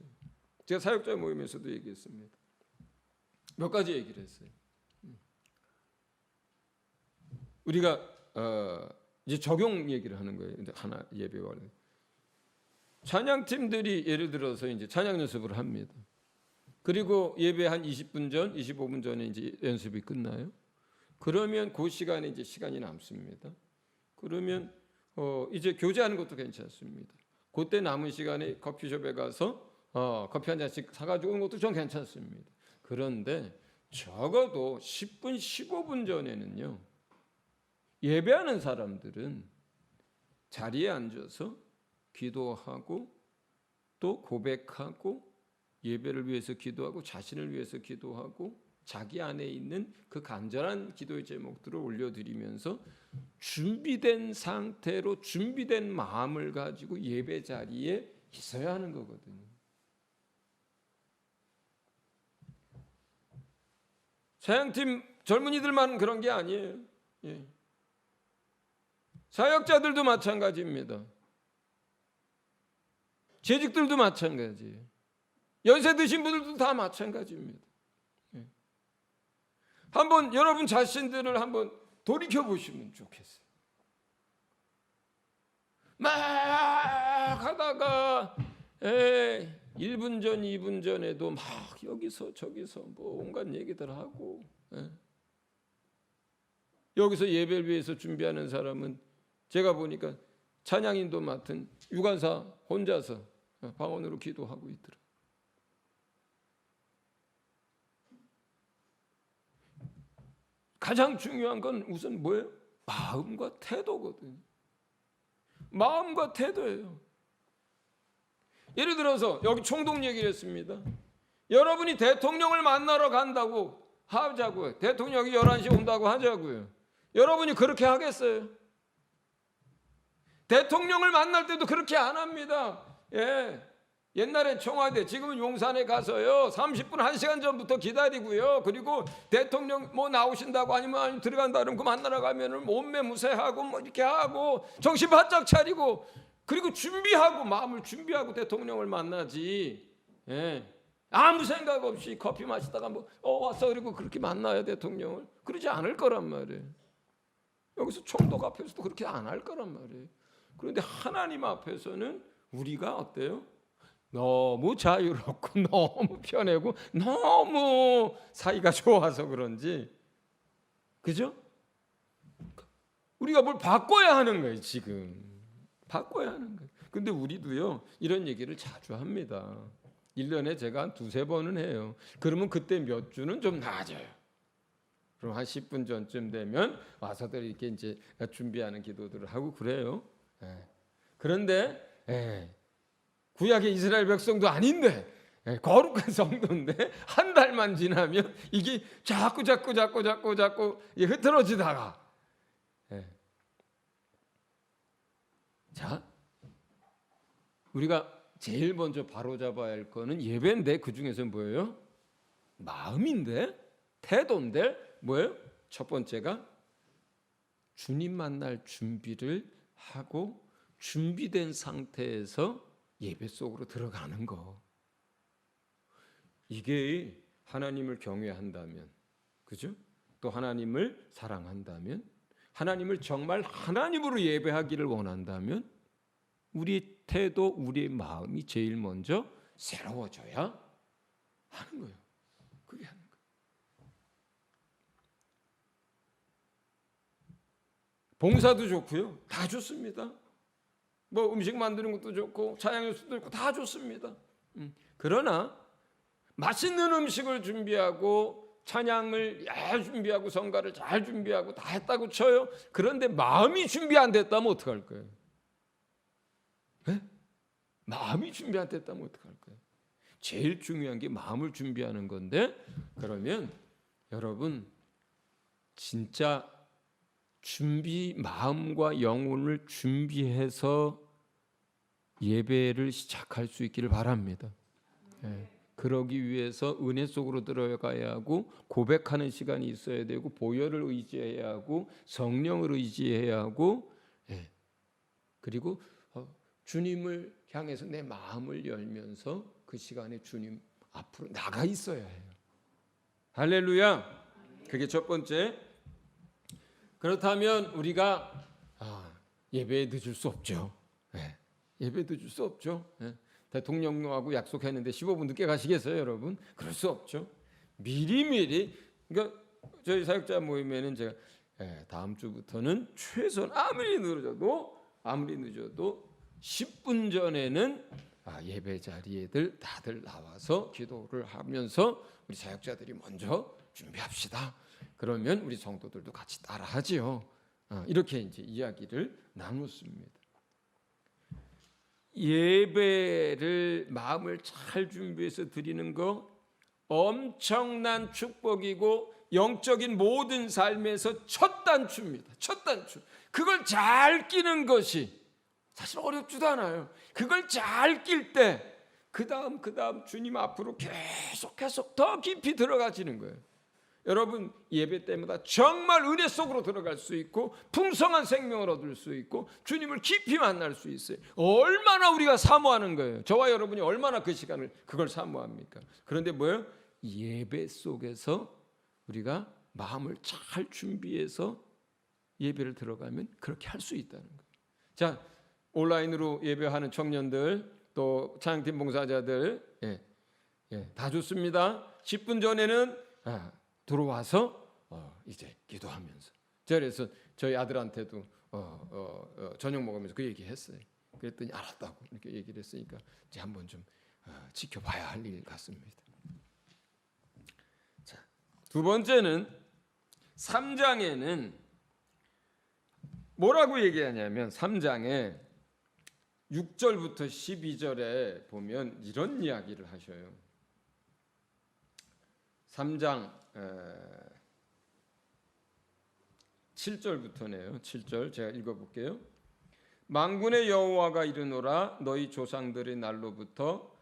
제가 사역자 모임에서도 얘기했습니다. 몇 가지 얘기를 했어요. 우리가 이제 적용 얘기를 하는 거예요. 하나 예배와 찬양팀들이 예를 들어서 이제 찬양 연습을 합니다. 그리고 예배 한 20분 전, 25분 전에 이제 연습이 끝나요. 그러면 그 시간에 이제 시간이 남습니다. 그러면 이제 교제하는 것도 괜찮습니다. 그때 남은 시간에 커피숍에 가서 커피 한 잔씩 사가지고 오는 것도 전 괜찮습니다. 그런데 적어도 10분, 15분 전에는요. 예배하는 사람들은 자리에 앉아서 기도하고 또 고백하고 예배를 위해서 기도하고 자신을 위해서 기도하고 자기 안에 있는 그 간절한 기도의 제목들을 올려드리면서 준비된 상태로 준비된 마음을 가지고 예배 자리에 있어야 하는 거거든요. 사양팀 젊은이들만 그런 게 아니에요. 예. 사역자들도 마찬가지입니다. 재직들도 마찬가지예요. 연세 드신 분들도 다 마찬가지입니다. 한번 여러분 자신들을 한번 돌이켜 보시면 좋겠어요. 막 하다가 1분 전, 2분 전에도 막 여기서 저기서 뭐 온갖 얘기들 하고, 여기서 예배를 위해서 준비하는 사람은 제가 보니까 찬양인도 맡은 유관사 혼자서 방언으로 기도하고 있더라고요. 가장 중요한 건 우선 뭐예요? 마음과 태도거든요. 마음과 태도예요. 예를 들어서 여기 총독 얘기를 했습니다. 여러분이 대통령을 만나러 간다고 하자고요. 대통령이 11시에 온다고 하자고요. 여러분이 그렇게 하겠어요? 대통령을 만날 때도 그렇게 안 합니다. 옛날에 청와대, 지금은 용산에 가서요 30분 1시간 전부터 기다리고요. 그리고 대통령 뭐 나오신다고 아니면 들어간다 그러면 그 만나러 가면은 몸매 무쇠하고 뭐 이렇게 하고 정신 바짝 차리고 그리고 준비하고 마음을 준비하고 대통령을 만나지. 아무 생각 없이 커피 마시다가 뭐 왔어 그리고 그렇게 만나야 대통령을 그러지 않을 거란 말이에요. 여기서 총독 앞에서도 그렇게 안 할 거란 말이에요. 그런데 하나님 앞에서는 우리가 어때요? 너무 자유롭고 너무 편하고 너무 사이가 좋아서 그런지, 그죠? 우리가 뭘 바꿔야 하는 거예요. 지금 바꿔야 하는 거예요. 근데 우리도요 이런 얘기를 자주 합니다. 1년에 제가 한 2-3번은 해요. 그러면 그때 몇 주는 좀 나아져요. 그럼 한 10분 전쯤 되면 와서들 이렇게 이제 준비하는 기도들을 하고 그래요. 그런데 구약의 이스라엘 백성도 아닌데 거룩한 성도인데 한 달만 지나면 이게 자꾸 흐트러지다가 자, 우리가 제일 먼저 바로잡아야 할 거는 예배인데 그 중에서 뭐예요? 마음인데, 태도인데 뭐예요? 첫 번째가 주님 만날 준비를 하고 준비된 상태에서 예배 속으로 들어가는 거. 이게 하나님을 경외한다면, 그죠? 또 하나님을 사랑한다면, 하나님을 정말 하나님으로 예배하기를 원한다면 우리의 태도, 우리의 마음이 제일 먼저 새로워져야 하는 거예요. 그게 하는 거예요. 봉사도 좋고요. 다 좋습니다. 뭐 음식 만드는 것도 좋고 찬양 연습도 있고 다 좋습니다. 그러나 맛있는 음식을 준비하고 찬양을 잘 준비하고 성가를 잘 준비하고 다 했다고 쳐요. 그런데 마음이 준비 안 됐다면 어떡할 거예요? 마음이 준비 안 됐다면 어떡할 거예요? 제일 중요한 게 마음을 준비하는 건데, 그러면 여러분 진짜 마음과 영혼을 준비해서 예배를 시작할 수 있기를 바랍니다. 그러기 위해서 은혜 속으로 들어가야 하고 고백하는 시간이 있어야 되고 보혈을 의지해야 하고 성령을 의지해야 하고 그리고 주님을 향해서 내 마음을 열면서 그 시간에 주님 앞으로 나가 있어야 해요. 할렐루야. 그게 첫 번째. 그렇다면 우리가 예배에 늦을 수 없죠. 예배에 늦을 수 없죠. 대통령하고 약속했는데 15분 늦게 가시겠어요, 여러분? 그럴 수 없죠. 미리미리. 그러니까 저희 사역자 모임에는 제가 다음 주부터는 최소한 아무리 늦어도 10분 전에는 예배 자리에들 다들 나와서 기도를 하면서 우리 사역자들이 먼저 준비합시다. 그러면 우리 성도들도 같이 따라하지요. 이렇게 이제 이야기를 나눴습니다. 예배를 마음을 잘 준비해서 드리는 거 엄청난 축복이고 영적인 모든 삶에서 첫 단추입니다. 첫 단추. 그걸 잘 끼는 것이 사실 어렵지도 않아요. 그걸 잘 낄 때 그 다음 주님 앞으로 계속 더 깊이 들어가지는 거예요. 여러분 예배 때마다 정말 은혜 속으로 들어갈 수 있고 풍성한 생명을 얻을 수 있고 주님을 깊이 만날 수 있어요. 얼마나 우리가 사모하는 거예요. 저와 여러분이 얼마나 그 시간을 그걸 사모합니까? 그런데 뭐예요? 예배 속에서 우리가 마음을 잘 준비해서 예배를 들어가면 그렇게 할 수 있다는 거예요. 자, 온라인으로 예배하는 청년들 또 찬양팀 봉사자들 다 좋습니다. 10분 전에는 들어와서 이제 기도하면서 그래서 저희 아들한테도 저녁 먹으면서 그 얘기했어요. 그랬더니 알았다고 이렇게 얘기를 했으니까 이제 한번 좀 지켜봐야 할 일 같습니다. 자, 두 번째는 3장에는 뭐라고 얘기하냐면 3장에 6절부터 12절에 보면 이런 이야기를 하셔요. 3장 7절부터네요. 7절 제가 읽어볼게요. 만군의 여호와가 이르노라 너희 조상들의 날로부터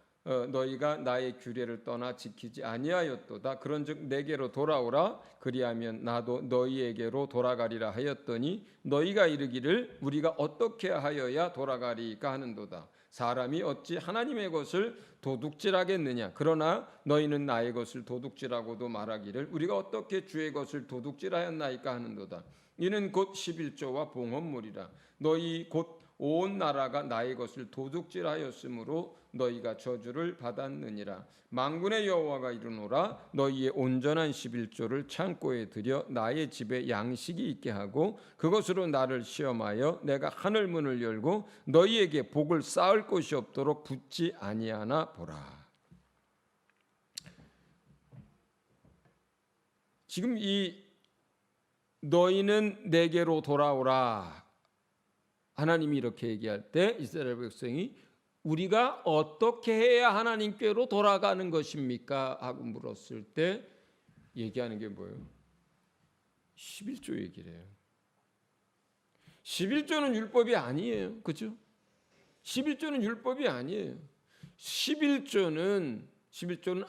너희가 나의 규례를 떠나 지키지 아니하였도다. 그런즉 내게로 돌아오라. 그리하면 나도 너희에게로 돌아가리라 하였더니 너희가 이르기를 우리가 어떻게 하여야 돌아가리까 하는도다. 사람이 어찌 하나님의 것을 도둑질하겠느냐. 그러나 너희는 나의 것을 도둑질하고도 말하기를 우리가 어떻게 주의 것을 도둑질하였나이까 하는도다. 이는 곧 11조와 봉헌물이라. 너희 곧 온 나라가 나의 것을 도둑질하였으므로 너희가 저주를 받았느니라. 만군의 여호와가 이르노라 너희의 온전한 11조를 창고에 들여 나의 집에 양식이 있게 하고 그것으로 나를 시험하여 내가 하늘 문을 열고 너희에게 복을 쌓을 곳이 없도록 붙지 아니하나 보라. 지금 이 너희는 내게로 돌아오라 하나님이 이렇게 얘기할 때 이스라엘 백성이 우리가 어떻게 해야 하나님께로 돌아가는 것입니까? 하고 물었을 때 얘기하는 게 뭐예요? 11조 얘기를 해요. 11조는 율법이 아니에요. 그렇죠? 11조는 율법이 아니에요. 11조는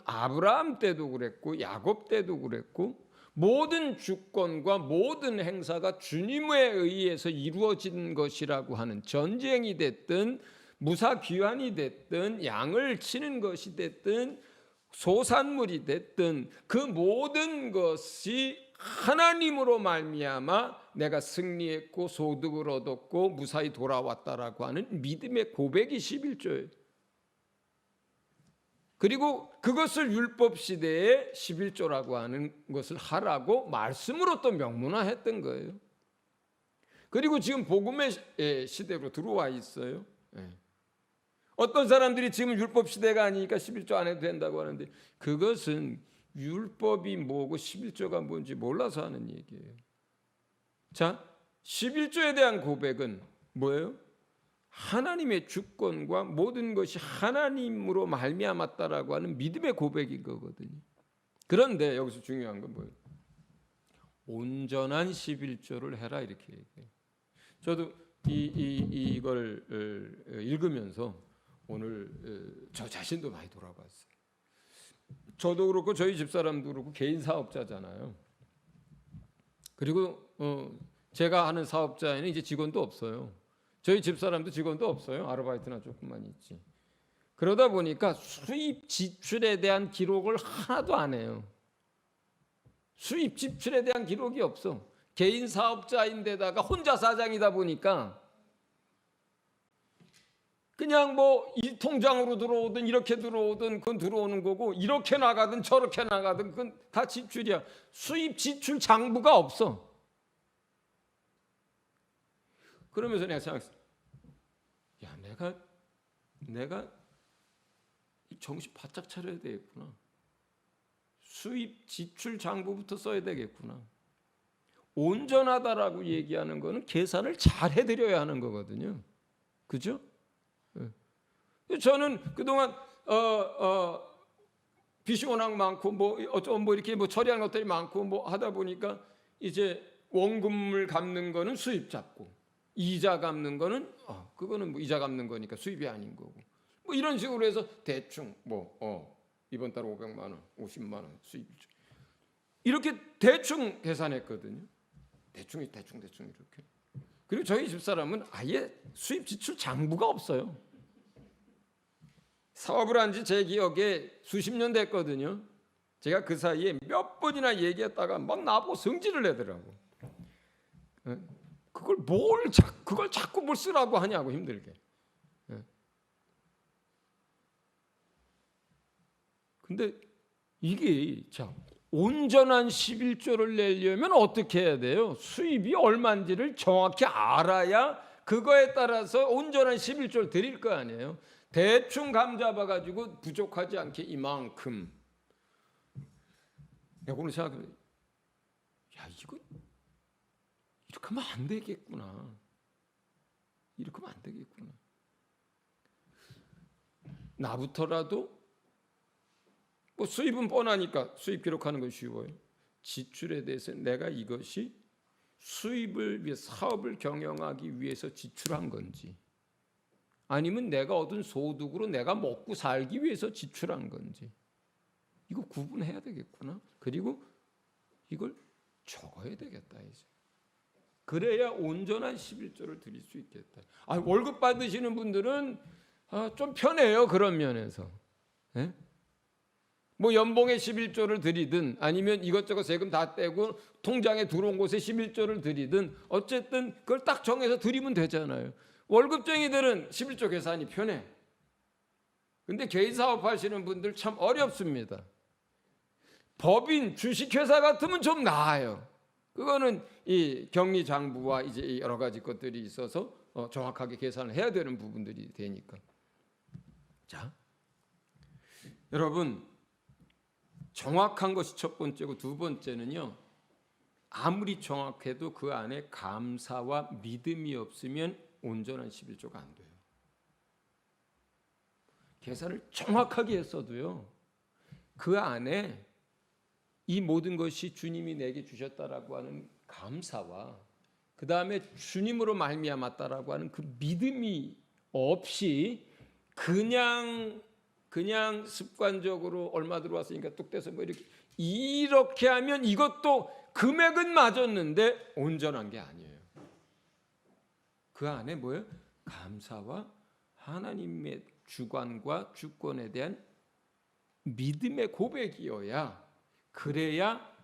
아브라함 때도 그랬고 야곱 때도 그랬고 모든 주권과 모든 행사가 주님에 의해서 이루어진 것이라고 하는 전쟁이 됐든 무사귀환이 됐든 양을 치는 것이 됐든 소산물이 됐든 그 모든 것이 하나님으로 말미암아 내가 승리했고 소득을 얻었고 무사히 돌아왔다라고 하는 믿음의 고백이 11조예요. 그리고 그것을 율법 시대에 11조라고 하는 것을 하라고 말씀으로 또 명문화했던 거예요. 그리고 지금 복음의 시대로 들어와 있어요. 어떤 사람들이 지금 율법 시대가 아니니까 11조 안 해도 된다고 하는데 그것은 율법이 뭐고 11조가 뭔지 몰라서 하는 얘기예요. 자, 11조에 대한 고백은 뭐예요? 하나님의 주권과 모든 것이 하나님으로 말미암았다라고 하는 믿음의 고백인 거거든요. 그런데 여기서 중요한 건 뭐예요? 온전한 11조를 해라 이렇게 얘기해요. 저도 이걸 읽으면서 오늘 저 자신도 많이 돌아봤어요. 저도 그렇고 저희 집사람도 그렇고 개인 사업자잖아요. 그리고 제가 하는 사업자에는 이제 직원도 없어요. 저희 집사람도 직원도 없어요. 아르바이트나 조금만 있지. 그러다 보니까 수입 지출에 대한 기록을 하나도 안 해요. 수입 지출에 대한 기록이 없어. 개인 사업자인데다가 혼자 사장이다 보니까 그냥 뭐 이 통장으로 들어오든 이렇게 들어오든 그건 들어오는 거고 이렇게 나가든 저렇게 나가든 그건 다 지출이야. 수입 지출 장부가 없어. 그러면서 내가 생각했어. 야, 내가 정신 바짝 차려야 되겠구나. 수입 지출 장부부터 써야 되겠구나. 온전하다라고 얘기하는 거는 계산을 잘 해드려야 하는 거거든요. 그죠? 저는 그동안 빚이 워낙 많고 뭐 이렇게 뭐 처리하는 것들이 많고 뭐 하다 보니까 이제 원금을 갚는 거는 수입 잡고 이자 갚는 거는 그거는 뭐 이자 갚는 거니까 수입이 아닌 거고 뭐 이런 식으로 해서 대충 뭐 이번 달 500만 원, 50만 원 수입. 이렇게 대충 계산했거든요. 대충 이렇게. 그리고 저희 집사람은 아예 수입 지출 장부가 없어요. 사업을 한 지 제 기억에 수십 년 됐거든요. 제가 그 사이에 몇 번이나 얘기했다가 막 나보고 성질을 내더라고. 그걸 자꾸 뭘 쓰라고 하냐고 힘들게. 근데 이게 자 온전한 11조를 내려면 어떻게 해야 돼요? 수입이 얼마인지를 정확히 알아야 그거에 따라서 온전한 11조를 드릴 거 아니에요. 대충 감 잡아가지고 부족하지 않게 이만큼. 내가 오늘 생각해, 야 이거 이렇게 하면 안 되겠구나. 이렇게 하면 안 되겠구나. 나부터라도 뭐 수입은 뻔하니까 수입 기록하는 건 쉬워요. 지출에 대해서 내가 이것이 수입을 위해 사업을 경영하기 위해서 지출한 건지 아니면 내가 얻은 소득으로 내가 먹고 살기 위해서 지출한 건지 이거 구분해야 되겠구나. 그리고 이걸 적어야 되겠다 이제. 그래야 온전한 11조를 드릴 수 있겠다. 월급 받으시는 분들은 좀 편해요. 그런 면에서. 예? 뭐 연봉에 11조를 드리든 아니면 이것저것 세금 다 떼고 통장에 들어온 곳에 11조를 드리든 어쨌든 그걸 딱 정해서 드리면 되잖아요. 월급쟁이들은 11조 계산이 편해. 근데 개인 사업 하시는 분들 참 어렵습니다. 법인, 주식회사 같으면 좀 나아요. 그거는 이 격리장부와 이제 여러 가지 것들이 있어서 정확하게 계산을 해야 되는 부분들이 되니까. 자, 여러분 정확한 것이 첫 번째고 두 번째는요. 아무리 정확해도 그 안에 감사와 믿음이 없으면 온전한 11조가 안 돼요. 계산을 정확하게 했어도요. 그 안에 이 모든 것이 주님이 내게 주셨다라고 하는 감사와 그 다음에 주님으로 말미암았다라고 하는 그 믿음이 없이 그냥 습관적으로 얼마 들어왔으니까 뚝 떼서 뭐 이렇게 하면 이것도 금액은 맞았는데 온전한 게 아니에요. 그 안에 뭐예요? 감사와 하나님의 주관과 주권에 대한 믿음의 고백이어야 그래야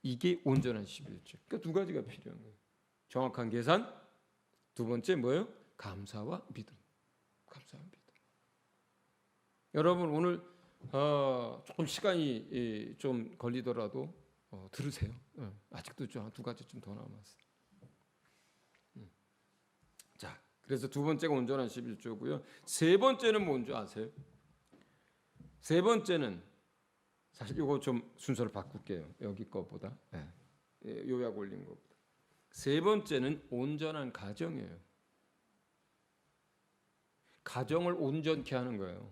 이게 온전한 11조. 그러니까 두 가지가 필요한 거예요. 정확한 계산, 두 번째 뭐예요? 감사와 믿음. 감사와 믿음. 여러분 오늘 조금 시간이 좀 걸리더라도 들으세요. 아직도 좀 두 가지쯤 더 남았어요. 자, 그래서 두 번째가 온전한 11조고요. 세 번째는 뭔지 아세요? 세 번째는 사실 이거 좀 순서를 바꿀게요. 여기 거보다 요약 올린 것보다. 세 번째는 온전한 가정이에요. 가정을 온전케 하는 거예요.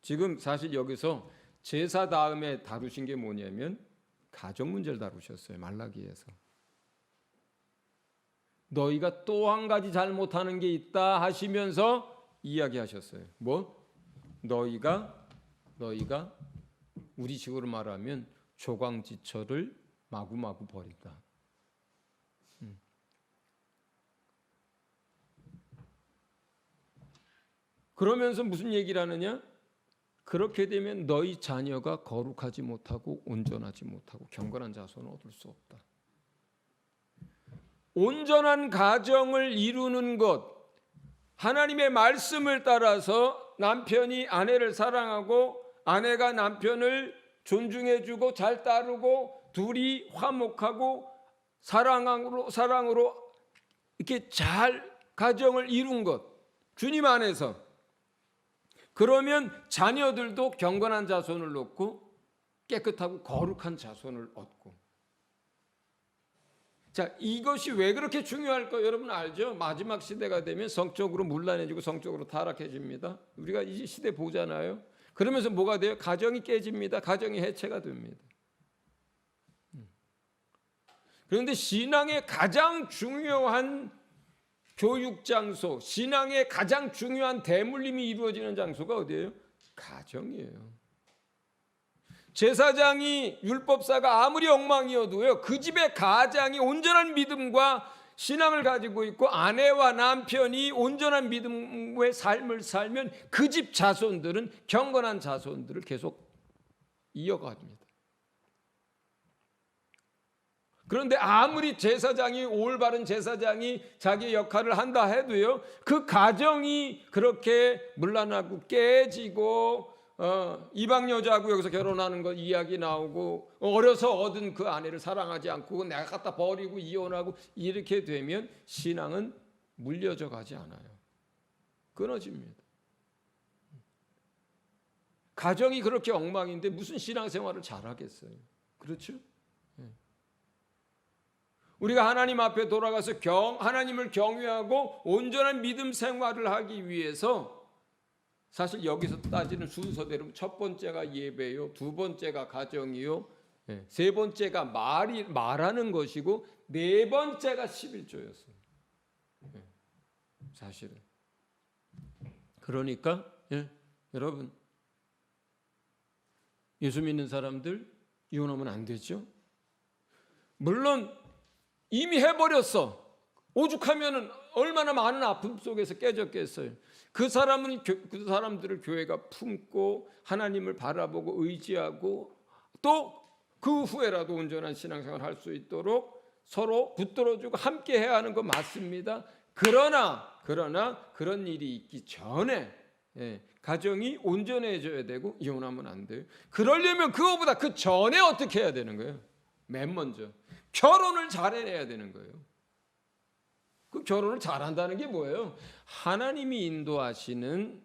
지금 사실 여기서 제사 다음에 다루신 게 뭐냐면 가정 문제를 다루셨어요. 말라기에서. 너희가 또 한 가지 잘못하는 게 있다 하시면서 이야기하셨어요. 뭐? 너희가 우리 식으로 말하면 조광지처를 마구마구 버린다. 그러면서 무슨 얘기를 하느냐? 그렇게 되면 너희 자녀가 거룩하지 못하고 온전하지 못하고 경건한 자손을 얻을 수 없다. 온전한 가정을 이루는 것, 하나님의 말씀을 따라서 남편이 아내를 사랑하고 아내가 남편을 존중해주고 잘 따르고 둘이 화목하고 사랑으로 이렇게 잘 가정을 이룬 것, 주님 안에서. 그러면 자녀들도 경건한 자손을 얻고 깨끗하고 거룩한 자손을 얻고. 자, 이것이 왜 그렇게 중요할까? 여러분 알죠? 마지막 시대가 되면 성적으로 문란해지고 성적으로 타락해집니다. 우리가 이 시대 보잖아요. 그러면서 뭐가 돼요? 가정이 깨집니다. 가정이 해체가 됩니다. 그런데 신앙의 가장 중요한 교육 장소, 신앙의 가장 중요한 대물림이 이루어지는 장소가 어디예요? 가정이에요. 제사장이 율법사가 아무리 엉망이어도요, 그 집의 가장이 온전한 믿음과 신앙을 가지고 있고 아내와 남편이 온전한 믿음의 삶을 살면 그 집 자손들은 경건한 자손들을 계속 이어갑니다. 그런데 아무리 제사장이 올바른 제사장이 자기 역할을 한다 해도요, 그 가정이 그렇게 문란하고 깨지고 이방 여자하고 여기서 결혼하는 거 이야기 나오고 어려서 얻은 그 아내를 사랑하지 않고 내가 갖다 버리고 이혼하고 이렇게 되면 신앙은 물려져 가지 않아요. 끊어집니다. 가정이 그렇게 엉망인데 무슨 신앙생활을 잘하겠어요? 그렇죠? 우리가 하나님 앞에 돌아가서 하나님을 경외하고 온전한 믿음 생활을 하기 위해서 사실 여기서 따지는 순서대로 첫 번째가 예배요, 두 번째가 가정이요, 세 번째가 말하는 것이고 네 번째가 11조였어요. 사실은. 그러니까 여러분, 예수 믿는 사람들 이혼하면 안 되죠. 물론 이미 해버렸어. 오죽하면 얼마나 많은 아픔 속에서 깨졌겠어요. 그 사람들을 교회가 품고 하나님을 바라보고 의지하고 또 그 후에라도 온전한 신앙생활을 할 수 있도록 서로 붙들어주고 함께 해야 하는 거 맞습니다. 그러나 그런 일이 있기 전에 가정이 온전해져야 되고 이혼하면 안 돼요. 그러려면 그거보다 그 전에 어떻게 해야 되는 거예요? 맨 먼저 결혼을 잘해내야 되는 거예요. 그 결혼을 잘한다는 게 뭐예요? 하나님이 인도하시는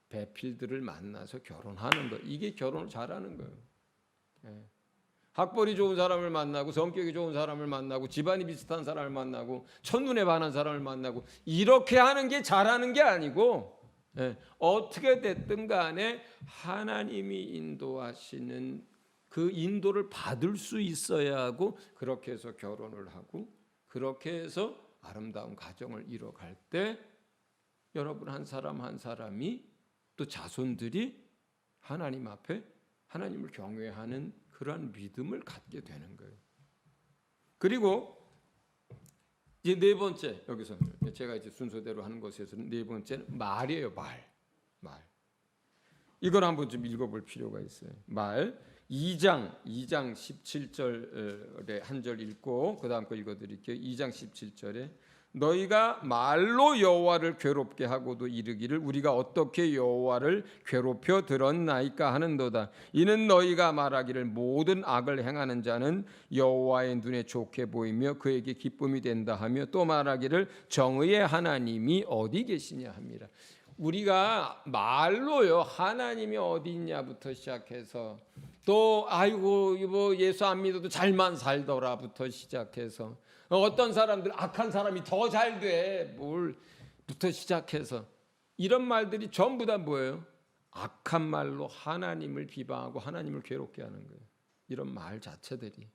배필들을 만나서 결혼하는 것, 이게 결혼을 잘하는 거예요. 학벌이 좋은 사람을 만나고 성격이 좋은 사람을 만나고 집안이 비슷한 사람을 만나고 첫눈에 반한 사람을 만나고 이렇게 하는 게 잘하는 게 아니고 어떻게 됐든 간에 하나님이 인도하시는 그 인도를 받을 수 있어야 하고 그렇게 해서 결혼을 하고 그렇게 해서 아름다운 가정을 이뤄갈 때 여러분 한 사람 한 사람이 또 자손들이 하나님 앞에 하나님을 경외하는 그러한 믿음을 갖게 되는 거예요. 그리고 이제 네 번째, 여기서 제가 이제 순서대로 하는 것에서는 네 번째는 말이에요. 말. 이걸 한번 좀 읽어볼 필요가 있어요. 말 2장 17절에 한 절 읽고 그 다음 거 읽어드릴게요. 2장 17절에 너희가 말로 여호와를 괴롭게 하고도 이르기를 우리가 어떻게 여호와를 괴롭혀 들었나이까 하는도다. 이는 너희가 말하기를 모든 악을 행하는 자는 여호와의 눈에 좋게 보이며 그에게 기쁨이 된다 하며 또 말하기를 정의의 하나님이 어디 계시냐 합니다. 우리가 말로요 하나님이 어디 있냐부터 시작해서 또 아이고 뭐 예수 안 믿어도 잘만 살더라부터 시작해서 어떤 사람들 악한 사람이 더 잘 돼 뭘부터 시작해서 이런 말들이 전부 다 뭐예요? 악한 말로 하나님을 비방하고 하나님을 괴롭게 하는 거예요. 이런 말 자체들이.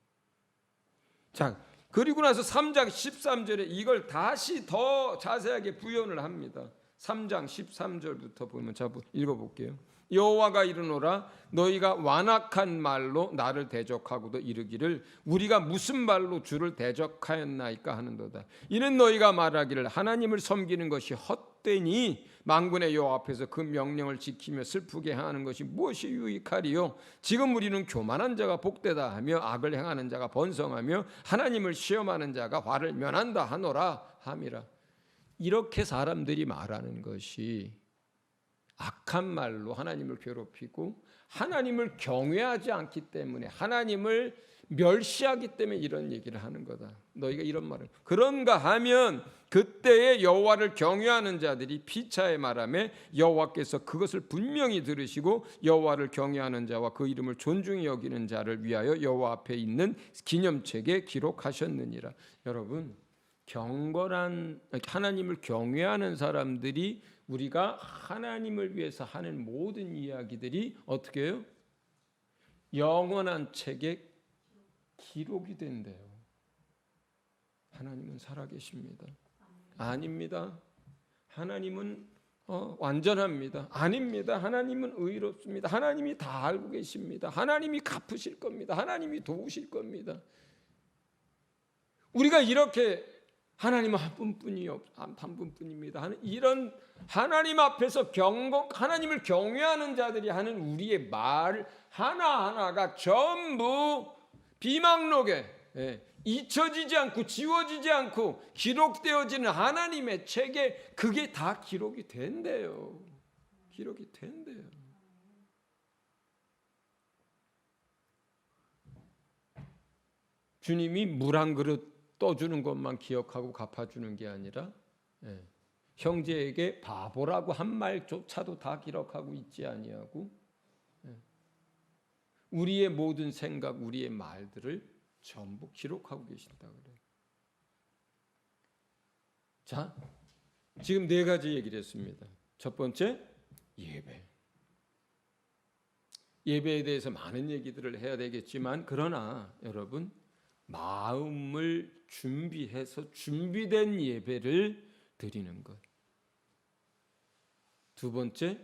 자, 그리고 나서 3장 13절에 이걸 다시 더 자세하게 부연을 합니다. 3장 13절부터 보면 자 읽어볼게요. 여호와가 이르노라 너희가 완악한 말로 나를 대적하고도 이르기를 우리가 무슨 말로 주를 대적하였나이까 하는도다. 이는 너희가 말하기를 하나님을 섬기는 것이 헛되니 만군의 여호와 앞에서 그 명령을 지키며 슬프게 행하는 것이 무엇이 유익하리요. 지금 우리는 교만한 자가 복되다 하며 악을 행하는 자가 번성하며 하나님을 시험하는 자가 화를 면한다 하노라 함이라. 이렇게 사람들이 말하는 것이 악한 말로 하나님을 괴롭히고 하나님을 경외하지 않기 때문에 하나님을 멸시하기 때문에 이런 얘기를 하는 거다. 너희가 이런 말을 그런가 하면 그때의 여호와를 경외하는 자들이 피차에 말하며 여호와께서 그것을 분명히 들으시고 여호와를 경외하는 자와 그 이름을 존중히 여기는 자를 위하여 여호와 앞에 있는 기념책에 기록하셨느니라. 여러분 경건한 하나님을 경외하는 사람들이 우리가 하나님을 위해서 하는 모든 이야기들이 어떻게 해요? 영원한 책에 기록이 된대요. 하나님은 살아계십니다. 아닙니다. 하나님은 완전합니다. 아닙니다. 하나님은 의롭습니다. 하나님이 다 알고 계십니다. 하나님이 갚으실 겁니다. 하나님이 도우실 겁니다. 우리가 이렇게 하나님은 한 분뿐입니다 하는 이런 하나님 앞에서 하나님을 경외하는 자들이 하는 우리의 말 하나하나가 전부 비망록에 잊혀지지 않고 지워지지 않고 기록되어지는 하나님의 책에 그게 다 기록이 된대요. 기록이 된대요. 주님이 물 한 그릇 떠주는 것만 기억하고 갚아주는 게 아니라 형제에게 바보라고 한 말조차도 다 기록하고 있지 아니하고 우리의 모든 생각, 우리의 말들을 전부 기록하고 계신다 그래요. 자, 지금 네 가지 얘기를 했습니다. 첫 번째, 예배. 예배에 대해서 많은 얘기들을 해야 되겠지만 그러나 여러분 마음을 준비해서 준비된 예배를 드리는 것. 두 번째,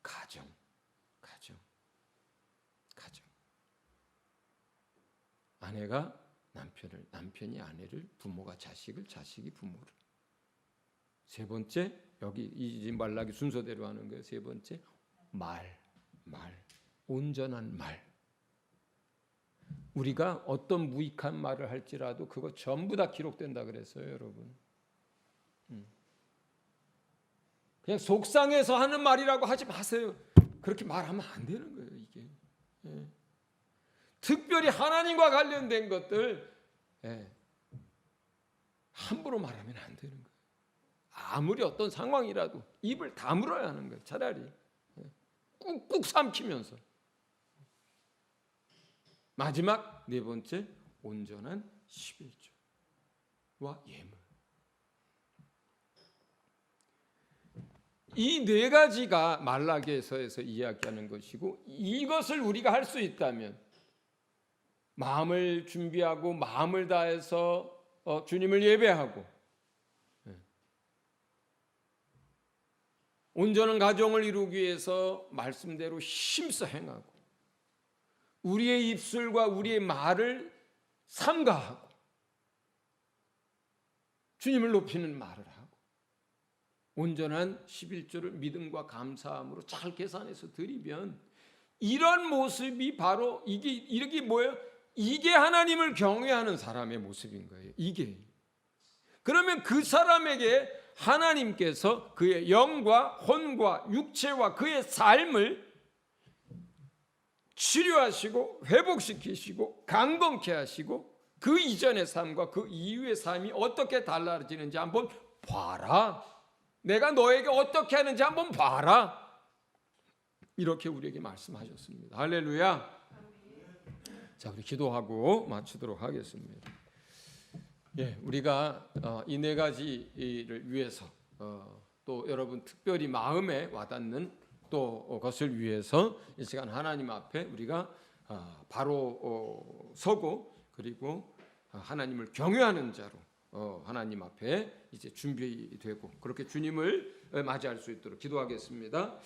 가정. 아내가 남편을, 남편이 아내를, 부모가 자식을, 자식이 부모를. 세 번째, 여기 이 말라기 순서대로 하는 거예요. 세 번째, 말. 온전한 말. 우리가 어떤 무익한 말을 할지라도 그거 전부 다 기록된다 그랬어요, 여러분. 그냥 속상해서 하는 말이라고 하지 마세요. 그렇게 말하면 안 되는 거예요, 이게. 특별히 하나님과 관련된 것들 함부로 말하면 안 되는 거예요. 아무리 어떤 상황이라도 입을 다물어야 하는 거예요. 차라리 꾹꾹 삼키면서. 마지막 네 번째, 온전한 11조와 예물. 이 네 가지가 말라기서에서 이야기하는 것이고 이것을 우리가 할 수 있다면 마음을 준비하고 마음을 다해서 주님을 예배하고 온전한 가정을 이루기 위해서 말씀대로 힘써 행하고 우리의 입술과 우리의 말을 삼가하고 주님을 높이는 말을 하고 온전한 11조를 믿음과 감사함으로 잘 계산해서 드리면 이런 모습이 바로 이게 뭐예요? 이게 하나님을 경외하는 사람의 모습인 거예요. 이게. 그러면 그 사람에게 하나님께서 그의 영과 혼과 육체와 그의 삶을 치료하시고 회복시키시고 강건케 하시고 그 이전의 삶과 그 이후의 삶이 어떻게 달라지는지 한번 봐라. 내가 너에게 어떻게 하는지 한번 봐라. 이렇게 우리에게 말씀하셨습니다. 할렐루야. 자, 우리 기도하고 마치도록 하겠습니다. 우리가 이 네 가지를 위해서 또 여러분 특별히 마음에 와닿는 또 것을 위해서 이 시간 하나님 앞에 우리가 바로 서고 그리고 하나님을 경외하는 자로 하나님 앞에 이제 준비되고 그렇게 주님을 맞이할 수 있도록 기도하겠습니다.